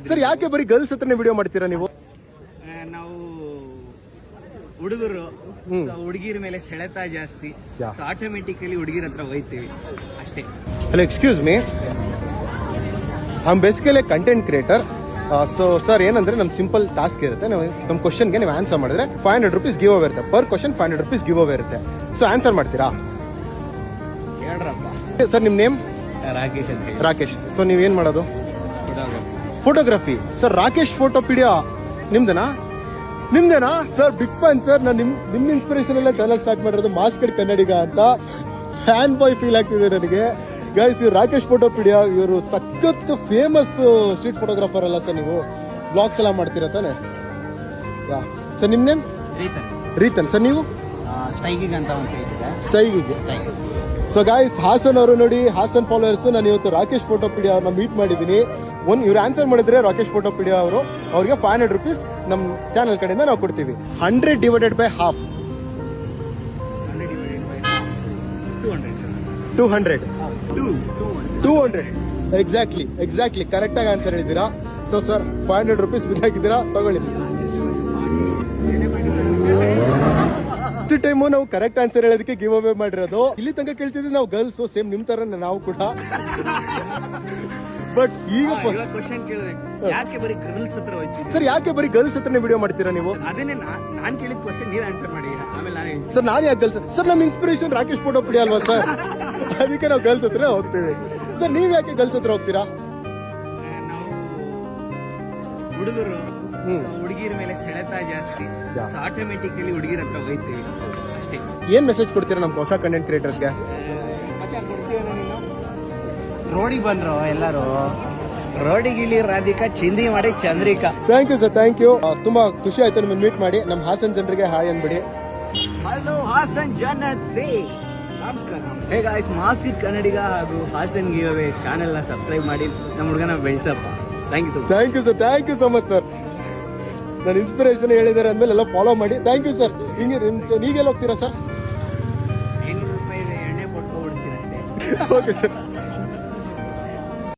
Sir ಯಾಕೆ ಬರೀ girls ಹತ್ರನೇ ವಿಡಿಯೋ ಮಾಡ್ತೀರಾ ನೀವು? ನಾವು ಹುಡುಗರು ಹುಡುಗಿರ ಮೇಲೆ ಸೆಳೆತ ಜಾಸ್ತಿ, ಆಟೋಮೆಟಿಕಲಿ ಹುಡುಗಿರ ಹತ್ರ ಹೋಯ್ತೀವಿ ಅಷ್ಟೇ. Hello, excuse me, I am basically content creator. So sir ಏನಂದ್ರೆ ನಮ್ ಸಿಂಪಲ್ ಟಾಸ್ಕ್ ಇರುತ್ತೆ. ನಮ್ಮ ಕ್ವಶನ್ಗೆ ನೀವು ಆನ್ಸರ್ ಮಾಡಿದ್ರೆ 500 rupees ಗಿವ್ ಅವೇ ಇರುತ್ತೆ. Per question 500 rupees give away ಇರುತ್ತೆ. ಸೊ ಆನ್ಸರ್ ಮಾಡ್ತೀರಾ? ಹೇಳ್ರಪ್ಪ. ಸರ್ ನಿಮ್ ನೇಮ್? ರಾಕೇಶ್ ಅಂತ ಹೇಳಿ. ರಾಕೇಶ್. ಸೊ ನೀವೇನ್ ಮಾಡೋದು? Photography. Sir Rakesh photo video ನಿಮ್ದೇನಾ ಸರ್? Big fan sir. ನಾನು ನಿಮ್ ಇನ್ಸ್ಪಿರೇಷನ್ ಎಲ್ಲ ಚಾನಲ್ ಸ್ಟಾರ್ಟ್ ಮಾಡಿರೋದು ಮಾಸ್ಕಡ್ ಕನ್ನಡಿಗ ಅಂತ. ಫ್ಯಾನ್ ಬಾಯ್ ಫೀಲ್ ಆಗ್ತಿದೆ ನನಗೆ. ಗೈಸ್, ಇವ್ರು ರಾಕೇಶ್ ಫೋಟೋ ಪಿಡಿಯೋ, ಇವರು ಸಖತ್ ಫೇಮಸ್ ಸ್ಟ್ರೀಟ್ ಫೋಟೋಗ್ರಾಫರ್ ಅಲ್ಲ ಸರ್? ನೀವು ಬ್ಲಾಗ್ಸ್ ಎಲ್ಲ ಮಾಡ್ತೀರಾ ತಾನೆ? ಸರ್ ನಿಮ್ ನೇಮ್? ರೀತನ್. ಸರ್ ನೀವು? ಸ್ಟೈಗಿಗ್ ಅಂತ ಒಂದು ಪೇಜ್ ಇದೆ. ಸ್ಟೈಗಿಗ್. ಸೊ ಗಾಯ್ಸ್, ಹಾಸನ್ ಅವರು ನೋಡಿ, ಹಾಸನ್ ಫಾಲೋವರ್ಸ್. ನಾನು ಇವತ್ತು ರಾಕೇಶ್ ಫೋಟೋ ಪಿಡಿಯೋ ಅವ್ರನ್ನ ಮೀಟ್ ಮಾಡಿದ್ದೀನಿ. ಇವ್ರು ಆನ್ಸರ್ ಮಾಡಿದ್ರೆ ರಾಕೇಶ್ ಫೋಟೋ ಪಿಡಿಯೋ ಅವರು, ಅವ್ರಿಗೆ 500 rupees ನಮ್ಮ ಚಾನಲ್ ಕಡೆಯಿಂದ ನಾವು ಕೊಡ್ತೀವಿ. 100 divided by half. 200. Exactly correct ಆಗಿ ಆನ್ಸರ್ ಹೇಳಿದ್ದೀರಾ. ಸೊ ಸರ್ 500 rupees ಬಿದ್ದಾಕಿದ್ದೀರಾ, ತಗೊಳ್ಳಿ. ಟೈಮು ನಾವು ಕರೆಕ್ಟ್ ಆನ್ಸರ್ ಹೇಳೋದಕ್ಕೆ ಗಿವ್ ಅವೇ ಮಾಡಿರೋದು. ಇಲ್ಲಿ ತನಕ ಕೇಳ್ತಿದ್ವಿ ನಾವು ಗರ್ಲ್ಸ್, ಸೇಮ್ ನಿಮ್ ತರ ನಾವು ಕೂಡ. ಬಟ್ ಈಗ ಕ್ವಶನ್ ಕೇಳಿದೆ, ಯಾಕೆ ಬರೀ ಗರ್ಲ್ಸ್ ಹತ್ರ ಹೋಗ್ತೀವಿ? ಸರ್ ಯಾಕೆ ಬರೀ ಗರ್ಲ್ಸ್ ಹತ್ರನೇ ವಿಡಿಯೋ ಮಾಡ್ತೀರಾ ನೀವು? ಅದನ್ನೇ ನಾನ್ ಕೇಳಿದ ಕ್ವಶನ್ ನೀವ್ ಆನ್ಸರ್ ಮಾಡಿ, ಆಮೇಲೆ ಸರ್ ನಾನು ಯಾಕೆ ಗರ್ಲ್ಸ್? ಸರ್ ನಮ್ಮ ಇನ್ಸ್ಪಿರೇಷನ್ ರಾಕೇಶ್ ಫೋಟೋ ಪಿಡಿಯೋ ಅಲ್ವಾ ಸರ್? ಅದಕ್ಕೆ ನಾವು ಗರ್ಲ್ಸ್ ಹತ್ರ ಹೋಗ್ತೀವಿ. ಸರ್ ನೀವ್ ಯಾಕೆ ಗರ್ಲ್ಸ್ ಹತ್ರ ಹೋಗ್ತೀರಾ? ನಾವು ಹುಡುಗರು ಹುಡುಗಿರ ಮೇಲೆ ಸೆಳೆತ ಜಾಸ್ತಿ, ಆಟೋಮೆಟಿಕಲಿ ಹುಡುಗಿರ ಹತ್ರ ಹೋಯ್ತೀವಿ ಅಷ್ಟೇ. ಏನ್ ಮೆಸೇಜ್ ಕೊಡ್ತೀರಾ ನಮ್ಮ ಹೊಸ ಕಂಟೆಂಟ್ ಕ್ರಿಯೇಟರ್ಸ್ಗೆ? ರೋಡಿಗೆ ಬಂದ್ರು ಎಲ್ಲರೂ, ರೋಡಿಗಿಳಿ ರಾಧಿಕಾ, ಚಿಂದಿ ಮಾಡಿ Chandrika. Thank you sir, thank you. ತುಂಬಾ ಖುಷಿ ಆಯ್ತು ನಿಮ್ಮನ್ನ ಮೀಟ್ ಮಾಡಿ. ನಮ್ಮ ಹಾಸನ್ ಜನರಿಗೆ ಹಾಯ್ ಅಂದ್ಬಿಡಿ. ಹಲೋ ಹಾಸನ್ ಜನತೆ, ನಮಸ್ಕಾರ. ಹೇ ಗಾಯ್ಸ್, ಮಾಸ್ಕ್ ಕನ್ನಡಿಗ ಹಾಗೂ ಹಾಸನ್ ಗಿವ್ ಅವೇ ಚಾನೆಲ್ ನ ಸಬ್ಸ್ಕ್ರೈಬ್ ಮಾಡಿ ನಮ್ಮ ಹುಡುಗನ ಬೆಳೆಸಪ್ಪ. Thank you so much sir. ನನ್ನ ಇನ್ಸ್ಪಿರೇಷನ್ ಹೇಳಿದ್ದಾರೆ ಅಂದ್ಮೇಲೆ ಎಲ್ಲ ಫಾಲೋ ಮಾಡಿ. Thank you sir. ನೀಗೆಲ್ಲ ಹೋಗ್ತೀರಾ ಸರ್? 800 ರೂಪಾಯಿ ಎಣ್ಣೆ ಕೊಟ್ಟು ಬಿಡ್ತೀನಿ ಅಷ್ಟೇ. Okay sir.